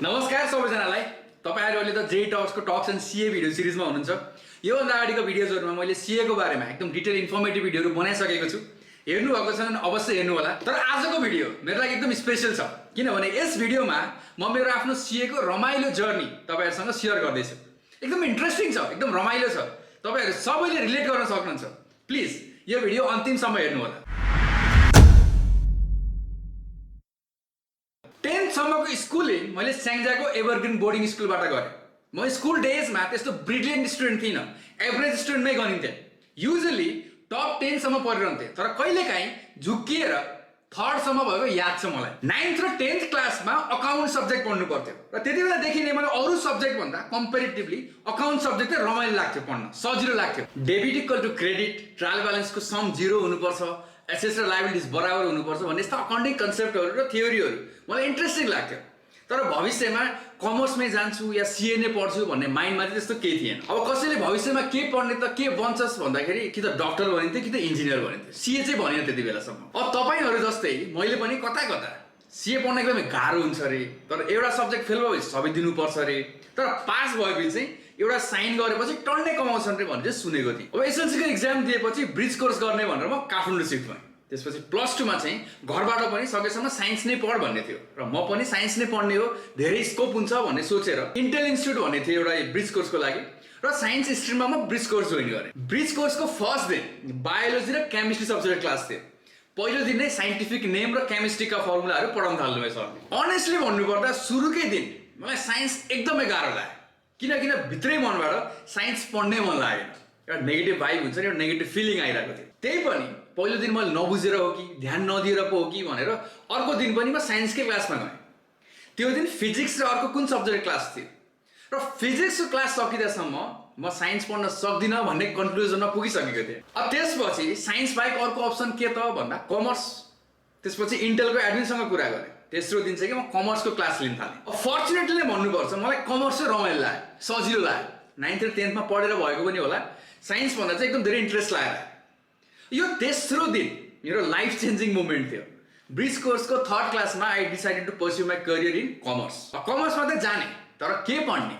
नमस्कार सबैजनालाई। तपाईहरु अहिले त जे टक्स को टक्स एन्ड सीए भिडियो सिरिजमा हुनुहुन्छ। यो भन्दा अगाडिको भिडियोजहरुमा मैले सीए को बारेमा एकदम डिटेल इन्फर्मेटिभ भिडियोहरु बनाइसकेको छु। हेर्नु भएको छैन भने अवश्य हेर्नु होला। तर आजको भिडियो मेरो लागि एकदम स्पेशल छ किनभने यस भिडियोमा म मेरो आफ्नो सीए को रमाइलो जर्नी तपाईहरुसँग शेयर गर्दै छु। एकदम इन्ट्रेस्टिङ छ, एकदम रमाइलो छ। तपाईहरु सबैले रिलेट गर्न सक्नुहुन्छ। प्लिज यो भिडियो अन्तिमसम्म हेर्नु होला। 10th सम्मको स्कुलिङ मैले स्याङ्जाको एभरग्रीन बोर्डिङ स्कुलबाट गरेँ। म स्कुल डेजमा त्यस्तो ब्रिलियन्ट स्टुडेन्ट थिइनँ, एभरेज स्टुडेन्टमै गनिन्थेँ। युजुअली टप 10 सम्म पढिरहन्थेँ, तर कहिलेकाहीँ झुक्किएर 3rd सम्म भएको याद छ मलाई। 9th र 10th क्लासमा अकाउन्ट सब्जेक्ट पढ्नु पर्थ्यो र त्यति बेलादेखि नै मलाई अरू सब्जेक्ट भन्दा कम्पेरिटिभली अकाउन्ट सब्जेक्ट चाहिँ रमाइलो लाग्थ्यो, पढ्न सजिलो लाग्थ्यो। Debit equal to credit, trial ब्यालेन्सको सम 0 हुनुपर्छ, एसेट्स र लायबिलिटिज बराबर हुनुपर्छ भन्ने यस्ता अकाउन्टिङ कन्सेप्टहरू र थ्योरीहरू मलाई इन्ट्रेस्टिङ लाग्थ्यो। तर भविष्यमा कमर्समै जान्छु या सीए नै पढ्छु भन्ने माइन्डमा चाहिँ त्यस्तो केही थिएन। अब कसैले भविष्यमा के पढ्ने त के बन्छस् भन्दाखेरि कि त डक्टर बनिन्थ्यो कि त इन्जिनियर बनिन्थ्यो, सीए चाहिँ भनेन त्यति बेलासम्म। अब तपाईहरु जस्तै मैले पनि कता कता सीए पढ्न एकदमै गाह्रो हुन्छ रे, तर एउटा सब्जेक्ट फेल भएपछि सबै दिनुपर्छ रे, तर पास भएपछि चाहिँ एउटा साइन गरेपछि टन्नै कमाउँछन् रे भन्ने चाहिँ सुनेको थिएँ। अब एसएलसीको एक्जाम दिएपछि ब्रिज कोर्स गर्ने भनेर म काठमाडौँ सिफ्ट भएँ। त्यसपछि +2 मा चाहिँ घरबाट पनि सकेसम्म साइन्स नै पढ भन्ने थियो र म पनि साइन्स नै पढ्ने हो, धेरै स्कोप हुन्छ भन्ने सोचेर इन्टेल इन्स्टिट्युट भन्ने थियो एउटा ब्रिज कोर्सको लागि र साइन्स स्ट्रिममा म ब्रिज कोर्स जोइन गरेँ। ब्रिज कोर्सको फर्स्ट दिन बायोलोजी र केमिस्ट्री सब्जेक्ट क्लास थियो। पहिलो दिन नै साइन्टिफिक नेम र केमिस्ट्रीका फर्मुलाहरू पढाउन थाल्नु भयो सरले। अनेस्टली भन्नुपर्दा सुरुकै दिन मलाई साइन्स एकदमै गाह्रो लाग्यो, किन भित्रै मनबाट साइन्स पढ्नै मन लागेन। एउटा नेगेटिभ भाइब हुन्छ नि, एउटा नेगेटिभ फिलिङ आइरहेको थियो। त्यही पनि पहिलो दिन मैले नबुझेर हो कि ध्यान नदिएर पो हो कि भनेर अर्को दिन पनि म साइन्सकै क्लासमा गएँ। त्यो दिन फिजिक्स र अर्को कुन सब्जेक्ट क्लास थियो र फिजिक्सको क्लास सकिँदासम्म म साइन्स पढ्न सक्दिनँ भन्ने कन्क्लुजनमा पुगिसकेको थिएँ। अब त्यसपछि साइन्स बाहेक अर्को अप्सन के त भन्दा कमर्स। त्यसपछि इन्टेलको एडमिनसँग कुरा गरेँ। तेस्रो दिन चाहिँ म कमर्सको क्लास लिन थालेँ। अब फर्चुनेटली नै भन्नुपर्छ मलाई कमर्स चाहिँ रमाइलो लाग्यो, सजिलो लाग्यो। 9th र 10th मा पढेर भएको पनि होला, साइन्स भन्दा चाहिँ एकदम धेरै इन्ट्रेस्ट लाग्यो। यो तेस्रो दिन मेरो लाइफ चेन्जिङ मोमेन्ट थियो। ब्रिज कोर्सको 3rd क्लासमा I decided to pursue my career in commerce. कमर्समा त जाने, तर के पढ्ने?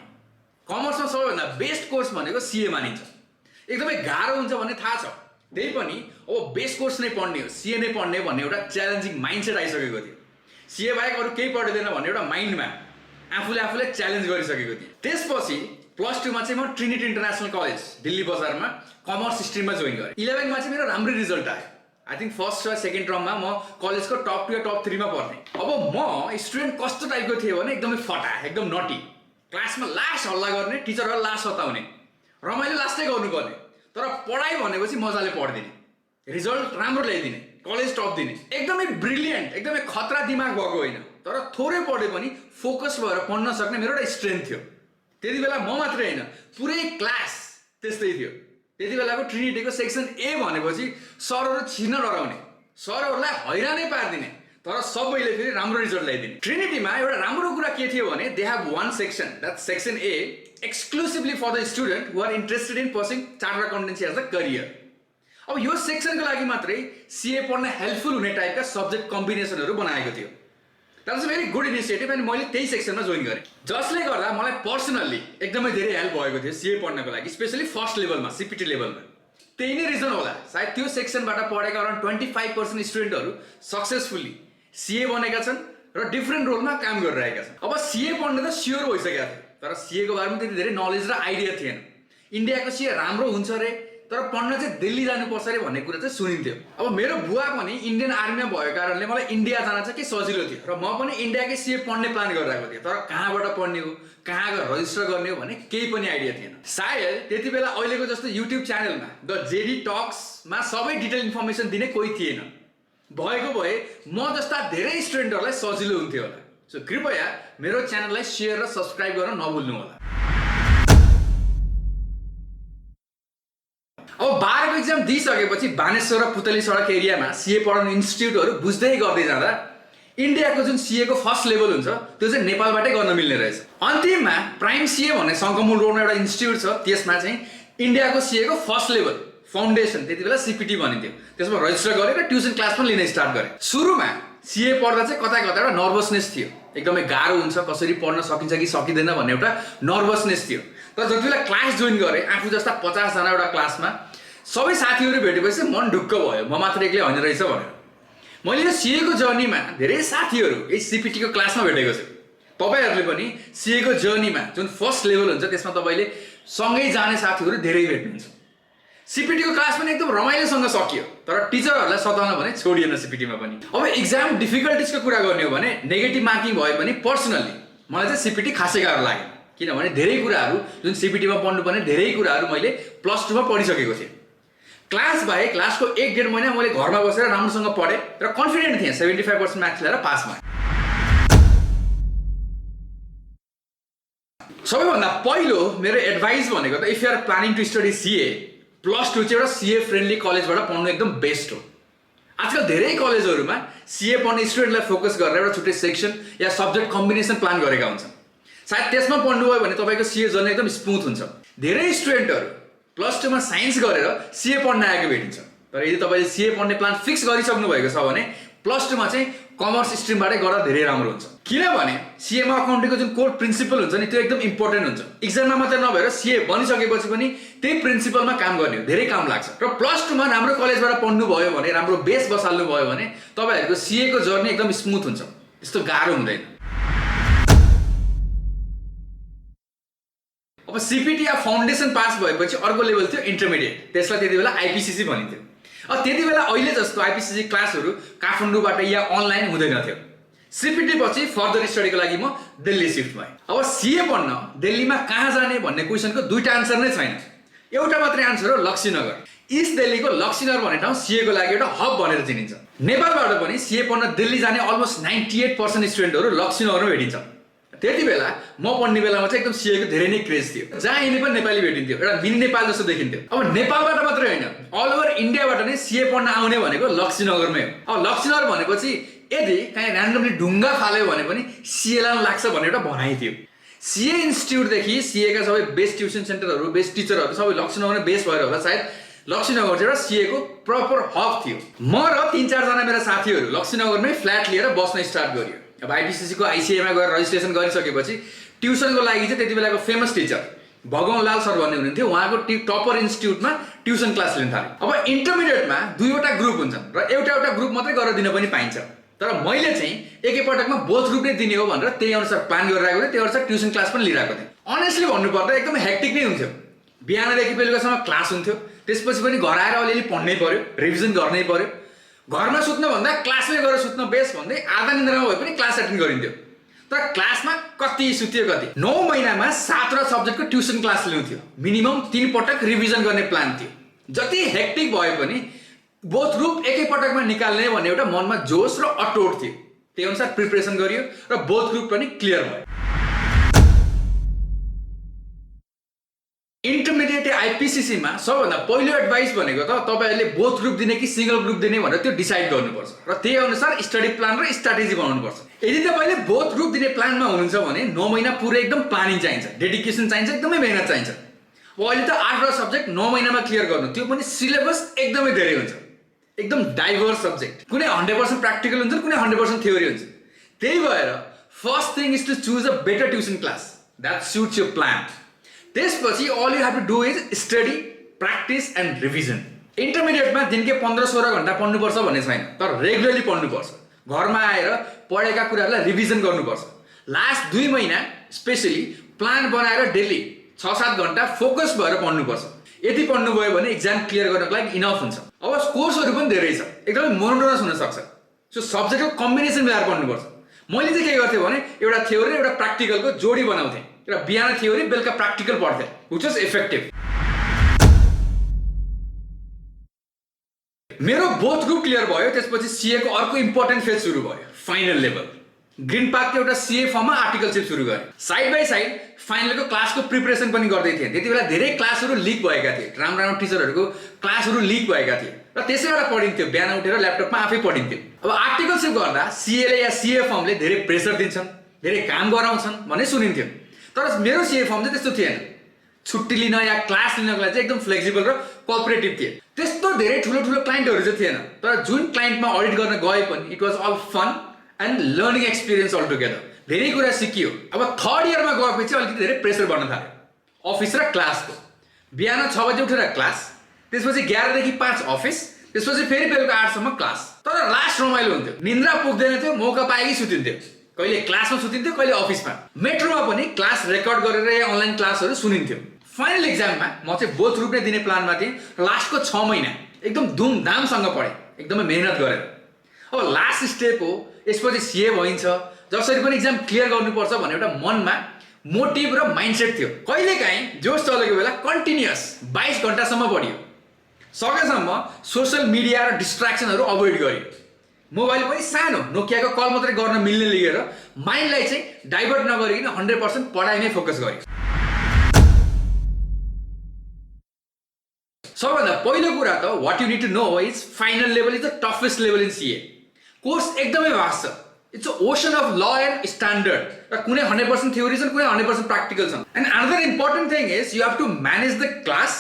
कमर्समा सबैभन्दा बेस्ट कोर्स भनेको सीए मानिन्छ। एकदमै गाह्रो हुन्छ भन्ने थाहा छ, त्यही पनि अब बेस्ट कोर्स नै पढ्ने हो, सीए नै पढ्ने भन्ने एउटा च्यालेन्जिङ माइन्डसेट आइसकेको थियो। सीए बाहेक अरू केही पढ्दैन भन्ने एउटा माइन्डमा आफूले च्यालेन्ज गरिसकेको थिएँ। त्यसपछि +2 मा चाहिँ म ट्रिनिटी इन्टरनेसनल कलेज दिल्ली बजारमा कमर्स स्ट्रिममा जोइन गरेँ। 11 मा चाहिँ मेरो राम्रो रिजल्ट आयो। आई थिङ्क फर्स्ट र सेकेन्ड टर्ममा म कलेजको टप 2 या टप 3 मा पढ्थेँ। अब म स्टुडेन्ट कस्तो टाइपको थिएँ भने एकदमै फटा, एकदम नटी, क्लासमा लास्ट हल्ला गर्ने, टिचरहरूलाई लास्ट सताउने, रमाइलो लास्टै गर्नुपर्ने, तर पढाइ भनेपछि मजाले पढिदिने, रिजल्ट राम्रो ल्याइदिने, कलेज टप दिने। एकदमै ब्रिलियन्ट, एकदमै खतरा दिमाग भएको होइन, तर थोरै पढे पनि फोकस भएर पढ्न सक्ने मेरो एउटा स्ट्रेन्थ थियो। त्यति बेला म मात्रै होइन, पुरै क्लास त्यस्तै थियो। त्यति बेलाको ट्रिनिटीको सेक्सन ए भनेपछि सरहरू छिर्न डराउने, सरहरूलाई हैरानै पारिदिने, तर सबैले फेरि राम्रो रिजल्ट ल्याइदिने। ट्रिनिटीमा एउटा राम्रो कुरा के थियो भने they have one section, that section uh, exclusively for the student who are interested in pursuing chartered accountancy as a career. अब यो सेक्सनको लागि मात्रै सीए पढ्न हेल्पफुल हुने टाइपका सब्जेक्ट कम्बिनेसनहरू बनाएको थियो। That was very good initiative and मैले त्यही सेक्सनमा जोइन गरेँ, जसले गर्दा मलाई पर्सनल्ली एकदमै धेरै हेल्प भएको थियो सीए पढ्नको लागि, स्पेसली फर्स्ट लेभलमा, सीपीटी लेभलमा। त्यही नै रिजन होला सायद त्यो सेक्सनबाट पढेका अराउन्ड 25% स्टुडेन्टहरू सक्सेसफुल्ली सीए बनेका छन् र डिफ्रेन्ट रोलमा काम गरिरहेका छन्। अब सीए पढ्न त स्योर भइसकेको थियो, तर सीएको बारेमा त्यति धेरै नलेज र आइडिया थिएन। इन्डियाको सीए राम्रो हुन्छ रे, तर पढ्न चाहिँ दिल्ली जानुपर्छ अरे भन्ने कुरा चाहिँ सुनिन्थ्यो। अब मेरो बुवा पनि इन्डियन आर्मीमा भएको कारणले मलाई इन्डिया जान चाहिँ के सजिलो थियो र म पनि इन्डियाकै सीए पढ्ने प्लान गरिरहेको थिएँ, तर कहाँबाट पढ्ने हो, कहाँ गएर रजिस्टर गर्ने हो भन्ने केही पनि आइडिया थिएन। सायद त्यति बेला अहिलेको जस्तो युट्युब च्यानलमा द जेडी टक्समा सबै डिटेल इन्फर्मेसन दिने कोही थिएन। भएको भए म जस्ता धेरै स्टुडेन्टहरूलाई सजिलो हुन्थ्यो होला। सो कृपया मेरो च्यानललाई सेयर र सब्सक्राइब गर्न नभुल्नु होला। अब 12को एक्जाम दिइसकेपछि बानेश्वर र पुतली सडक एरियामा सीए पढाउने इन्स्टिट्युटहरू बुझ्दै गर्दै जाँदा इन्डियाको जुन सीए को फर्स्ट लेभल हुन्छ त्यो चाहिँ नेपालबाटै गर्न मिल्ने रहेछ। अन्तिममा प्राइम सीए भन्ने शङ्करमूल रोडमा एउटा इन्स्टिट्युट छ, त्यसमा चाहिँ इन्डियाको सीए को फर्स्ट लेभल फाउन्डेसन, त्यति बेला सीपीटी भनिन्थ्यो, त्यसमा रजिस्टर गरेर ट्युसन क्लास पनि लिन स्टार्ट गरेँ। सुरुमा सिए पढ्दा चाहिँ कता कता एउटा नर्भसनेस थियो, एकदमै गाह्रो हुन्छ, कसरी पढ्न सकिन्छ कि सकिँदैन भन्ने एउटा नर्भसनेस थियो। तर जति बेला क्लास जोइन गरेँ, आफू जस्ता 50 जना एउटा क्लासमा सबै साथीहरू भेटेपछि मन ढुक्क भयो, म मात्र एक्लै होइन रहेछ भनेर। मैले यो सिएको जर्नीमा धेरै साथीहरू यही सिपिटीको क्लासमा भेटेको छु। तपाईहरूले पनि सिएको जर्नीमा जुन फर्स्ट लेभल हुन्छ त्यसमा तपाईँले सँगै जाने साथीहरू धेरै भेट्नुहुन्छ। सिपिटीको क्लास पनि एकदम रमाइलोसँग सकियो, तर टिचरहरूलाई सताउन भने छोडिएन सिपिटीमा पनि। अब एक्जाम डिफिकल्टिजको कुरा गर्ने हो भने नेगेटिभ मार्किङ भयो भने पर्सनली मलाई चाहिँ सिपिटी खासै गाह्रो लाग्यो, किनभने धेरै कुराहरू जुन सिपिटीमा पढ्नुपर्ने धेरै कुराहरू मैले प्लस 2 मा पढिसकेको थिएँ। क्लास बाहेक लास्टको 1-1.5 महिना मैले घरमा बसेर राम्रोसँग पढेँ र कन्फिडेन्ट थिएँ, 75% मार्क्स ल्याएर पास भएँ। सबैभन्दा पहिलो मेरो एडभाइस भनेको त if you are planning to study CA, plus 2 चाहिँ एउटा सिए फ्रेन्डली कलेजबाट पढ्नु एकदम बेस्ट हो। आजकल धेरै कलेजहरूमा सिए पढ्ने स्टुडेन्टलाई फोकस गरेर एउटा छुट्टै सेक्सन या सब्जेक्ट कम्बिनेसन प्लान गरेका हुन्छन्। सायद त्यसमा पढ्नुभयो भने तपाईँको सिए जर्नी एकदम स्मुथ हुन्छ। धेरै स्टुडेन्टहरू प्लस 2 मा साइन्स गरेर सिए पढ्न आएको भेटिन्छ, तर यदि तपाईँले सिए पढ्ने प्लान फिक्स गरिसक्नु भएको छ भने प्लस 2 मा चाहिँ कमर्स स्ट्रिमबाटै गर्दा धेरै राम्रो हुन्छ। किनभने सिएमा अकाउन्टिङको जुन कोर प्रिन्सिपल हुन्छ नि त्यो एकदम इम्पोर्टेन्ट हुन्छ। इक्जाममा मात्रै नभएर सिए बनिसकेपछि पनि त्यही प्रिन्सिपलमा काम गर्ने हो, धेरै काम लाग्छ। र प्लस 2 मा राम्रो कलेजबाट पढ्नु भयो भने, राम्रो बेस बसाल्नु भयो भने तपाईँहरूको सिएको जर्नी एकदम स्मुथ हुन्छ, त्यस्तो गाह्रो हुँदैन। अब सिपिटी या फाउन्डेसन पास भएपछि अर्को लेभल थियो इन्टरमिडिएट, त्यसलाई त्यति बेला आइपिसिसी भनिन्थ्यो। अब त्यति बेला अहिले जस्तो आइपिसिसी क्लासहरू काठमाडौँबाट या अनलाइन हुँदैन थियो। सिपिटी पछि फर्दर स्टडीको लागि म दिल्ली सिफ्ट भएँ। अब सिए पढ्न दिल्लीमा कहाँ जाने भन्ने क्वेसनको दुईटा आन्सर नै छैन, एउटा मात्रै आन्सर हो लक्ष्मीनगर। इस्ट दिल्लीको लक्ष्मीनगर भन्ने ठाउँ सिएको लागि एउटा हब भनेर चिनिन्छ। नेपालबाट पनि सिए पढ्न दिल्ली जाने अलमोस्ट 98% स्टुडेन्टहरू लक्ष्मीनगरमा भेटिन्छ। त्यति बेला म पढ्ने बेलामा चाहिँ एकदम सिएको धेरै नै क्रेज थियो, जहाँ हेर्ने पनि नेपाली भेटिन्थ्यो, एउटा मिनी नेपाल जस्तो देखिन्थ्यो। अब नेपालबाट मात्रै होइन, अल ओभर इन्डियाबाट नै सिए पढ्न आउने भनेको लक्ष्मीनगरमै हो। अब लक्ष्मीनगर भनेपछि यदि कहीँ ऱ्यान्डमली ढुङ्गा फाल्यो भने पनि सिएलाई लाग्छ भन्ने एउटा भनाइ थियो। सिए इन्स्टिट्युटदेखि सिएका सबै बेस्ट ट्युसन सेन्टरहरू, बेस्ट टिचरहरू सबै लक्ष्मीनगरमै बेस भएर होला सायद लक्ष्मीनगर चाहिँ एउटा सिएको प्रपर हब थियो। म र 3-4 जना मेरा साथीहरू लक्ष्मीनगरमै फ्ल्याट लिएर बस्न स्टार्ट गर्यो। अब आइपिसिसीको आइसिएमा गएर रजिस्ट्रेसन गरिसकेपछि ट्युसनको लागि चाहिँ त्यति बेलाको फेमस टिचर भगवान लाल सर भन्ने हुनुहुन्थ्यो, उहाँको टपर इन्स्टिट्युटमा ट्युसन क्लास लिन थाल्यो। अब इन्टरमिडिएटमा 2वटा ग्रुप हुन्छन् र एउटा ग्रुप मात्रै गरेर दिन पनि पाइन्छ, तर मैले चाहिँ एकैपटकमा बोथ ग्रुप नै दिने हो भनेर त्यही अनुसार प्लान गरिरहेको थिएँ, त्यही अनुसार ट्युसन क्लास पनि लिइरहेको थिएँ। अनेस्टली भन्नुपर्दा एकदम हेक्टिक नै हुन्थ्यो। बिहानदेखि बेलुकासम्म क्लास हुन्थ्यो, त्यसपछि पनि घर आएर अलिअलि पढ्नै पर्यो, रिभिजन गर्नै पर्यो। घरमा सुत्नुभन्दा क्लासमै गएर सुत्न बेस्ट भन्दै आधा निन्द्रामा भए पनि क्लास एटेन्ड गरिन्थ्यो। तर क्लासमा कति सुत्यो कति। 9 महिनामा 7वटा सब्जेक्टको ट्युसन क्लास लिन्थ्यो, मिनिमम 3 पटक रिभिजन गर्ने प्लान थियो। जति हेक्टिक भए पनि बोथ ग्रुप एकैपटकमा निकाल्ने भन्ने एउटा मनमा जोस र अटोट थियो, त्यही अनुसार प्रिपरेसन गरियो र बोथ ग्रुप पनि क्लियर भयो। इन्टरमिडिएट आइपिसिसीमा सबभन्दा पहिलो एडभाइस भनेको त तपाईँहरूले बोथ ग्रुप दिने कि सिंगल ग्रुप दिने भनेर त्यो डिसाइड गर्नुपर्छ र त्यही अनुसार स्टडी प्लान र स्ट्राटेजी बनाउनुपर्छ। यदि तपाईँले बोथ ग्रुप दिने प्लानमा हुनुहुन्छ भने 9 महिना पुरै एकदम प्लानिङ चाहिन्छ, डेडिकेसन चाहिन्छ, एकदमै मेहनत चाहिन्छ। अब अहिले त 8वटा सब्जेक्ट 9 महिनामा क्लियर गर्नु, त्यो पनि सिलेबस एकदमै धेरै हुन्छ, एकदम डाइभर्स सब्जेक्ट, कुनै 100% प्र्याक्टिकल हुन्छ, कुनै 100% थ्योरी हुन्छ। त्यही भएर first thing is to choose a better tuition class that suits your plan. त्यसपछि all you have to do is study, practice and revision. इन्टरमिडिएटमा दिनकै 15-16 घन्टा पढ्नुपर्छ भन्ने छैन, तर रेगुलरली पढ्नुपर्छ। घरमा आएर पढेका कुराहरूलाई रिभिजन गर्नुपर्छ। लास्ट 2 महिना स्पेसली प्लान बनाएर डेली 6-7 घन्टा फोकस भएर पढ्नुपर्छ। यति पढ्नुभयो भने इक्जाम क्लियर गर्नको लागि इनफ हुन्छ। अब कोर्सहरू पनि धेरै छ, एकदमै मोनोटोनस हुनसक्छ, सो सब्जेक्टको कम्बिनेसन मिलाएर पढ्नुपर्छ। मैले चाहिँ के गर्थेँ भने एउटा थ्योरी र एउटा प्र्याक्टिकलको जोडी बनाउँथेँ र बिहान थ्योरी बेलुका प्र्याक्टिकल पढ्थेँ, विच वाज इफेक्टिभ। मेरो बोथ ग्रुप क्लियर भयो, त्यसपछि सिएको अर्को इम्पोर्टेन्ट फेज सुरु भयो, फाइनल लेभल। ग्रिन पार्कको एउटा सिए फर्ममा आर्टिकलसिप सुरु गरेँ। साइड बाई साइड फाइनलको क्लासको प्रिपरेसन पनि गर्दै थिएँ। त्यति बेला धेरै क्लासहरू लिक भएका थिए, राम्रो टिचरहरूको क्लासहरू लिक भएका थिए र त्यसैबाट पढिन्थ्यो, बिहान उठेर ल्यापटपमा आफै पढिन्थ्यो। अब आर्टिकलसिप गर्दा सिएले या सिए फर्मले धेरै प्रेसर दिन्छन्, धेरै काम गराउँछन् भन्ने सुनिन्थ्यो, तर मेरो सिए फर्म चाहिँ त्यस्तो थिएन। छुट्टी लिन या क्लास लिनको लागि चाहिँ एकदम फ्लेक्सिबल र कोअपरेटिभ थिए। त्यस्तो धेरै ठुलो ठुलो क्लाइन्टहरू चाहिँ थिएन, तर जुन क्लाइन्टमा अडिट गर्न गए पनि it was all fun and learning experience all together. धेरै कुरा सिकियो। अब थर्ड इयरमा गएपछि अलिकति धेरै प्रेसर बढ्न थाल्यो अफिस र क्लासको। बिहान 6 बजे उठेर क्लास, त्यसपछि 11 देखि 5 अफिस, त्यसपछि फेरि बेलुका 8 सम्म क्लास। तर लास्ट रमाइलो हुन्थ्यो, निन्द्रा पुग्दैन थियो, मौका पाएकै सुतिन्थ्यो। कहिले क्लासमा सुतिन्थ्यो, कहिले अफिसमा। मेट्रोमा पनि क्लास रेकर्ड गरेर या अनलाइन क्लासहरू सुनिन्थ्यो। फाइनल एक्जाममा म चाहिँ बोथ रूप नै दिने प्लानमा थिएँ। लास्टको 6 महिना एकदम धुमधामसँग पढेँ, एकदमै मेहनत गरेर। अब लास्ट स्टेप हो, यसपछि सिए भइन्छ, जसरी पनि एक्जाम क्लियर गर्नुपर्छ भन्ने एउटा मनमा मोटिभ र माइन्डसेट थियो। कहिलेकाहीँ जोस चलेको बेला कन्टिन्युअस 22 घन्टासम्म पढियो। सकेसम्म सोसियल मिडिया र डिस्ट्र्याक्सनहरू अभोइड गरियो। मोबाइल पनि सानो नोकियाको कल मात्रै गर्न मिल्ने लिएर माइन्डलाई चाहिँ डाइभर्ट नगरिकन 100% पढाइमै फोकस गरियो। सबैभन्दा पहिलो कुरा त what you need to know is final level is the toughest level in CA. Course एकदमै भास्ट छ। It's a ocean of law and standard, र कुनै 100% थ्योरी छन्, कुनै 100% प्र्याक्टिकल छन्। And another important thing is you have to manage the class,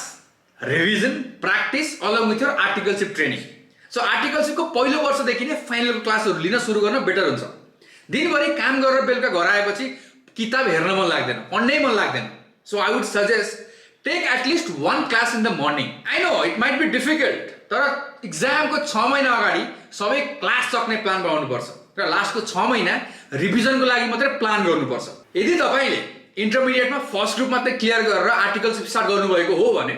revision, practice along with your आर्टिकलसिप training. So आर्टिकलसिपको पहिलो वर्षदेखि नै फाइनलको क्लासहरू लिन सुरु गर्न बेटर हुन्छ। दिनभरि काम गरेर बेलुका घर आएपछि किताब हेर्न मन लाग्दैन, पढ्नै मन लाग्दैन। So I would suggest take at least 1 class in the morning. I know it might be difficult, तर इक्जामको 6 महिना अगाडि सबै क्लास सक्ने प्लान बनाउनुपर्छ र लास्टको 6 महिना रिभिजनको लागि मात्रै प्लान गर्नुपर्छ। यदि तपाईँले इन्टरमिडिएटमा फर्स्ट ग्रुप मात्रै क्लियर गरेर आर्टिकलसिप स्टार्ट गर्नुभएको हो भने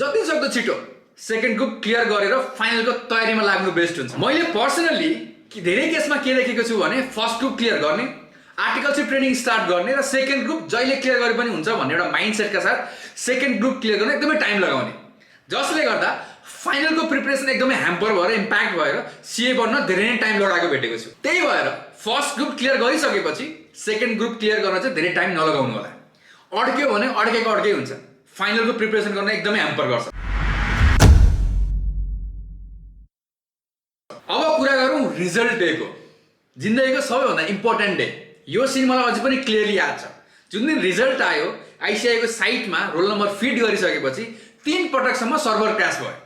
जति सक्दो छिटो सेकेन्ड ग्रुप क्लियर गरेर फाइनलको तयारीमा लाग्नु बेस्ट हुन्छ। मैले पर्सनली धेरै केसमा के देखेको छु भने फर्स्ट ग्रुप क्लियर गर्ने, आर्टिकलसिप ट्रेनिङ स्टार्ट गर्ने र सेकेन्ड ग्रुप जहिले क्लियर गरे पनि हुन्छ भन्ने एउटा माइन्डसेटका साथ सेकेन्ड ग्रुप क्लियर गर्न एकदमै टाइम लगाउने, जसले गर्दा फाइनलको प्रिपरेसन एकदमै ह्याम्पर भएर इम्प्याक्ट भएर सिए बन्न धेरै नै टाइम लगाएको भेटेको छु। त्यही भएर फर्स्ट ग्रुप क्लियर गरिसकेपछि सेकेन्ड ग्रुप क्लियर गर्न चाहिँ धेरै टाइम नलगाउनु होला। अड्क्यो भने अड्केको अड्कै हुन्छ, फाइनलको प्रिपरेसन गर्न एकदमै ह्याम्पर गर्छ। अब कुरा गरौँ रिजल्ट डेको, जिन्दगीको सबैभन्दा इम्पोर्टेन्ट डे। यो सिन मलाई अझै पनि क्लियरली याद छ। जुन दिन रिजल्ट आयो, आइसिआईको साइटमा रोल नम्बर फिट गरिसकेपछि 3 पटकसम्म सर्भर क्रास भयो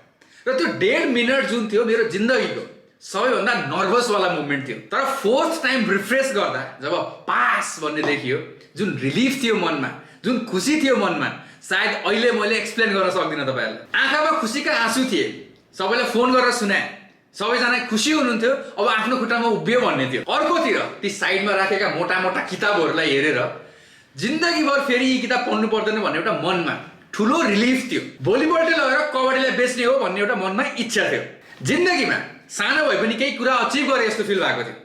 र त्यो 1.5 मिनट जुन थियो मेरो जिन्दगीको सबैभन्दा नर्भसवाला मोमेन्ट थियो। तर 4th टाइम रिफ्रेस गर्दा जब पास भन्ने देखियो, जुन रिलिफ थियो मनमा, जुन खुसी थियो मनमा, सायद अहिले मैले एक्सप्लेन गर्न सक्दिनँ तपाईँहरूलाई। आँखामा खुसीका आँसु थिए, सबैलाई फोन गरेर सुनाएँ, सबैजना खुसी हुनुहुन्थ्यो, अब आफ्नो खुट्टामा उभियो भन्ने थियो। अर्कोतिर ती साइडमा राखेका मोटा मोटा किताबहरूलाई हेरेर जिन्दगीभर फेरि यी किताब पढ्नु पर्दैन भन्ने एउटा मनमा ठुलो रिलिफ थियो। भोलिपल्ट लगेर कबड्डीलाई बेच्ने हो भन्ने एउटा मनमा इच्छा थियो। जिन्दगीमा सानो भए पनि केही कुरा अचिभ गरे जस्तो फिल भएको थियो।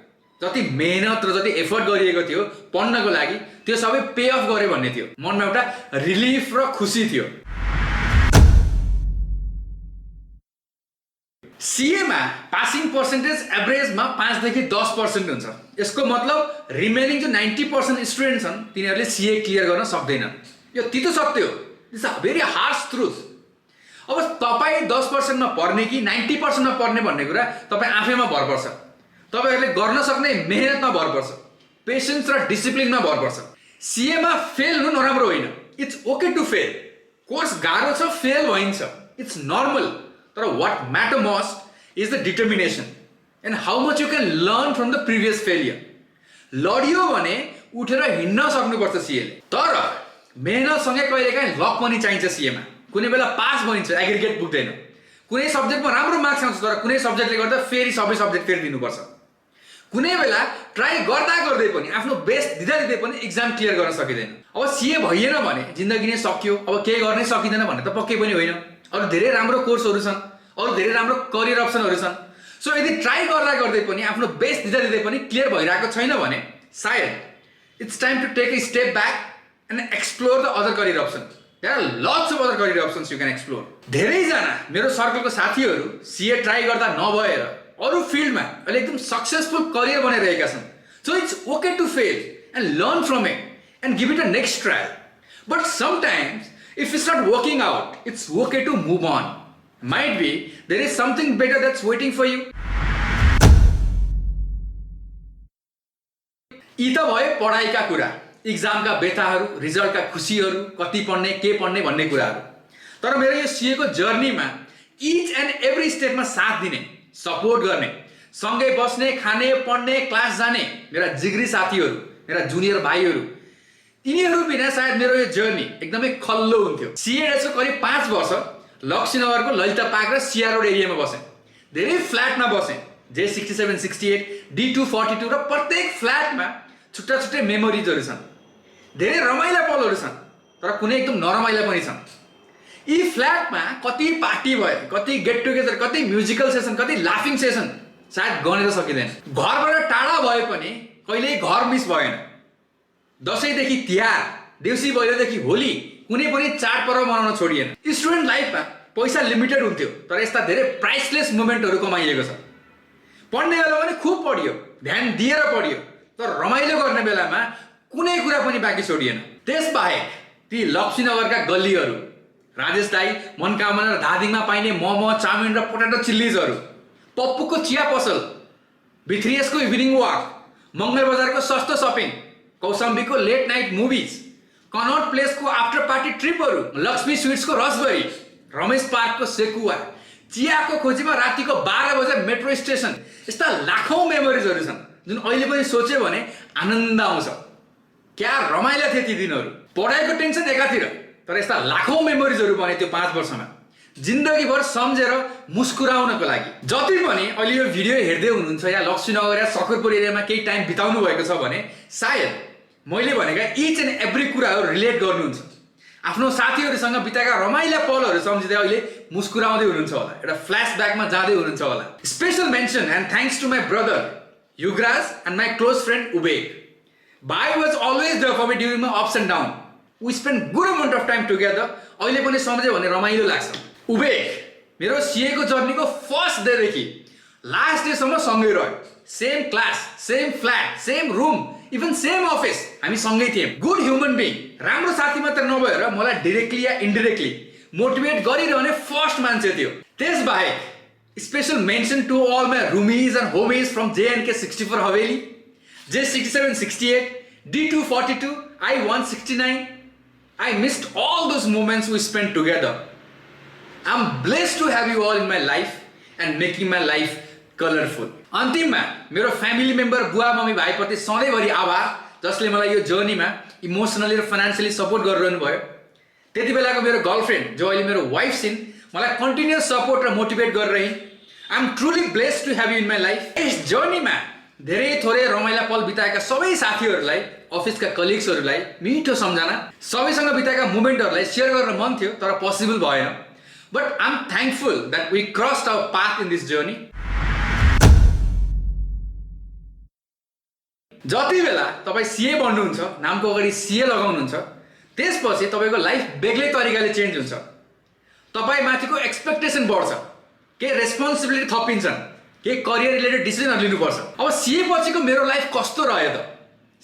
जति मेहनत र जति एफर्ट गरिएको थियो पढ्नको लागि त्यो सबै पे अफ गरे भन्ने थियो। मनमा एउटा रिलिफ र खुसी थियो। सिएमा पासिङ पर्सेन्टेज एभरेजमा 5 देखि 10% हुन्छ। यसको मतलब रिमेनिङ जो 90% स्टुडेन्ट छन् तिनीहरूले सिए क्लियर गर्न सक्दैनन्। यो तितो सत्य हो, it's a very harsh truth. अब तपाईँ 10% मा पढ्ने कि 90% मा पढ्ने भन्ने कुरा तपाईँ आफैमा भर पर्छ। तपाईँहरूले गर्न सक्ने मेहनतमा भर पर्छ, पेसेन्स र डिसिप्लिनमा भर पर्छ। सिएमा फेल हुनु नराम्रो होइन, it's okay to fail. Course गाह्रो छ, फेल भइन्छ, इट्स नर्मल। तर what matter most is the determination and how much you can learn from the previous failure. लडियो भने उठेर हिँड्न सक्नुपर्छ सिएले। तर मेहनतसँगै कहिलेकाहीँ लक पनि चाहिन्छ सिएमा। कुनै बेला पास भइन्छ, एग्रिगेट पुग्दैन। कुनै सब्जेक्टमा राम्रो मार्क्स आउँछ, तर कुनै सब्जेक्टले गर्दा फेरि सबै सब्जेक्ट फेरि दिनुपर्छ। कुनै बेला ट्राई गर्दा गर्दै पनि आफ्नो बेस्ट दिँदा दिँदै पनि एक्जाम क्लियर गर्न सकिँदैन। अब सिए भइएन भने जिन्दगी नै सकियो, अब केही गर्नै सकिँदैन भन्ने त पक्कै पनि होइन। अरू धेरै राम्रो कोर्सहरू छन्, अरू धेरै राम्रो करियर अप्सनहरू छन्। सो यदि ट्राई गर्दा गर्दै पनि आफ्नो बेस्ट दिँदा दिँदै पनि क्लियर भइरहेको छैन भने सायद it's time to take a step back and explore the other career option. There are lots of other career options you can explore. धेरैजना मेरो सर्कलको साथीहरू सिए ट्राई गर्दा नभएर अरू फिल्डमा अहिले एकदम सक्सेसफुल करियर बनाइरहेका छन्। So it's okay to fail and learn from it and give it a next trial. But sometimes if it's not working out, it's okay to move on. Might be there is something better that's waiting for you. यी त भयो पढाइका कुरा। इक्जामका व्यथाहरू, रिजल्टका खुसीहरू, कति पढ्ने, के पढ्ने भन्ने कुराहरू। तर मेरो यो सीएको जर्नीमा इच एन्ड एभ्री स्टेपमा साथ दिने, सपोर्ट गर्ने, सँगै बस्ने, खाने, पढ्ने, क्लास जाने मेरा जिग्री साथीहरू, मेरा जुनियर भाइहरू, यिनीहरू बिना सायद मेरो यो जर्नी एकदमै खल्लो हुन्थ्यो। सीएडको करिब 5 वर्ष लक्ष्मीनगरको ललिता पार्क र सिआर रोड एरियामा बसेँ। धेरै फ्ल्याटमा बसेँ, J67, 68, D242 र प्रत्येक फ्ल्याटमा छुट्टा छुट्टै मेमोरिजहरू छन्, धेरै रमाइला पलहरू छन्, तर कुनै एकदम नरमाइला पनि छन्। यी फ्ल्याटमा कति पार्टी भयो, कति गेट टुगेदर, कति म्युजिकल सेसन, कति लाफिङ सेसन सायद गनेर सकिँदैन। घरबाट टाढा भए पनि कहिल्यै घर मिस भएन। दसैँदेखि तिहार, देउसी भैलोदेखि होली, कुनै पनि चाडपर्व मनाउन छोडिएन। स्टुडेन्ट लाइफमा पैसा लिमिटेड हुन्थ्यो, तर यस्ता धेरै प्राइसलेस मोमेन्टहरू कमाइएको छ। पढ्ने बेला पनि खुब पढियो, ध्यान दिएर पढियो, तर रमाइलो गर्ने बेलामा कुनै कुरा पनि बाँकी छोडिएन। त्यसबाहेक ती लक्ष्मीनगरका गल्लीहरू, राजेश दाई, मनकामना र धादिङमा पाइने मोमो, चाउमिन र पोटेटो चिल्लिजहरू, पप्पुको चिया पसल, B3S को इभिनिङ वाक, मङ्गल बजारको सस्तो सपिङ, कौशाम्बीको लेट नाइट मुभिज, कनट प्लेसको आफ्टर पार्टी ट्रिपहरू, लक्ष्मी स्विट्सको रसबरी, रमेश पार्कको सेकुवा, चियाको खोजीमा रातिको 12 बजे मेट्रो स्टेसन, यस्ता लाखौँ मेमोरिजहरू छन् जुन अहिले पनि सोच्यो भने आनन्द आउँछ। क्या रमाइला थिए ती दिनहरू। पढाइको टेन्सन एकातिर, तर यस्ता लाखौँ मेमोरिजहरू बने त्यो 5 वर्षमा, जिन्दगीभर सम्झेर मुस्कुराउनको लागि। जति पनि अहिले यो भिडियो हेर्दै हुनुहुन्छ या लक्ष्मीनगर या सकरपुर एरियामा केही टाइम बिताउनु भएको छ भने सायद मैले भनेका इच एन्ड एभ्री कुराहरू रिलेट गर्नुहुन्छ। आफ्नो साथीहरूसँग बिताएका रमाइला पलहरू सम्झिँदै अहिले मुस्कुराउँदै हुनुहुन्छ होला, एउटा फ्ल्यासब्याकमा जाँदै हुनुहुन्छ होला। Special mention and thanks to my brother Yugraj and my close friend Ubeg. भाइ was always there for me during my ups and down. We spend good amount of time together. अहिले पनि सम्झ्यो भने रमाइलो लाग्छ। उबेग मेरो सीएको जर्नीको फर्स्ट डेदेखि लास्ट डेसम्म सँगै रह्यो। Same class, same flat, same room, even same office, हामी सँगै थियौँ। गुड ह्युमन बिङ, राम्रो साथी मात्र नभएर मलाई डिरेक्टली या इन्डिरेक्टली मोटिभेट गरिरहने फर्स्ट मान्छे थियो। त्यसबाहेक special mention to all my roomies and homies from JNK 64 Haveli, J67, 68, D242, I169. I missed all those moments we spent together. I'm blessed to have you all in my life and making my life colorful. अन्तिममा मेरो family member, बुवा mummy भाइप्रति सधैँभरि आभार, जसले मलाई यो जर्नीमा emotionally र financially support गरिरहनु भयो। त्यति बेलाको मेरो गर्लफ्रेन्ड जो अहिले मेरो वाइफ छिन्, मलाई कन्टिन्युअस सपोर्ट र मोटिभेट गरिरहन्। I am truly blessed to have you in my life. यस जर्नीमा धेरै थोरै रमाइला पल बिताएका सबै साथीहरूलाई, अफिसका कलिग्सहरूलाई मिठो सम्झना, सबैसँग बिताएका मोमेन्टहरूलाई सेयर गर्न मन थियो तर पोसिबल भएन। But I am thankful that we crossed our path in this journey. जति बेला तपाईँ सीए बन्नुहुन्छ, नामको अगाडि सीए लगाउनुहुन्छ, त्यसपछि तपाईँको लाइफ बेग्लै तरिकाले चेन्ज हुन्छ। तपाईँ माथिको एक्सपेक्टेसन बढ्छ, केही रेस्पोन्सिबिलिटी थपिन्छन्, केही करियर रिलेटेड डिसिजनहरू लिनुपर्छ। अब सीए पछिको मेरो लाइफ कस्तो रह्यो त,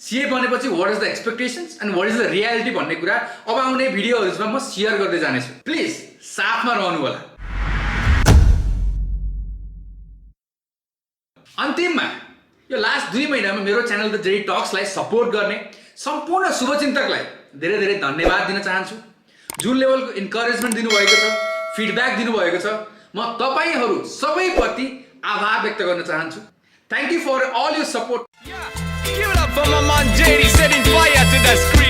सीए बनेपछि what is the expectations and what is the reality भन्ने कुरा अब आउने भिडियोहरूमा म सेयर गर्दै जानेछु। प्लिज साथमा रहनु होला। अन्तिममा यो लास्ट 2 महिनामा मेरो च्यानल द जेडी टक्सलाई सपोर्ट गर्ने सम्पूर्ण शुभचिन्तकलाई धेरै धेरै धन्यवाद दिन चाहन्छु। जुन लेभलको इन्करेजमेन्ट दिनुभएको छ, फिडब्याक दिनुभएको छ, म तपाईँहरू सबैप्रति आभार व्यक्त गर्न चाहन्छु। Thank you for all your support. Give it up for my man JD setting fire to the screen.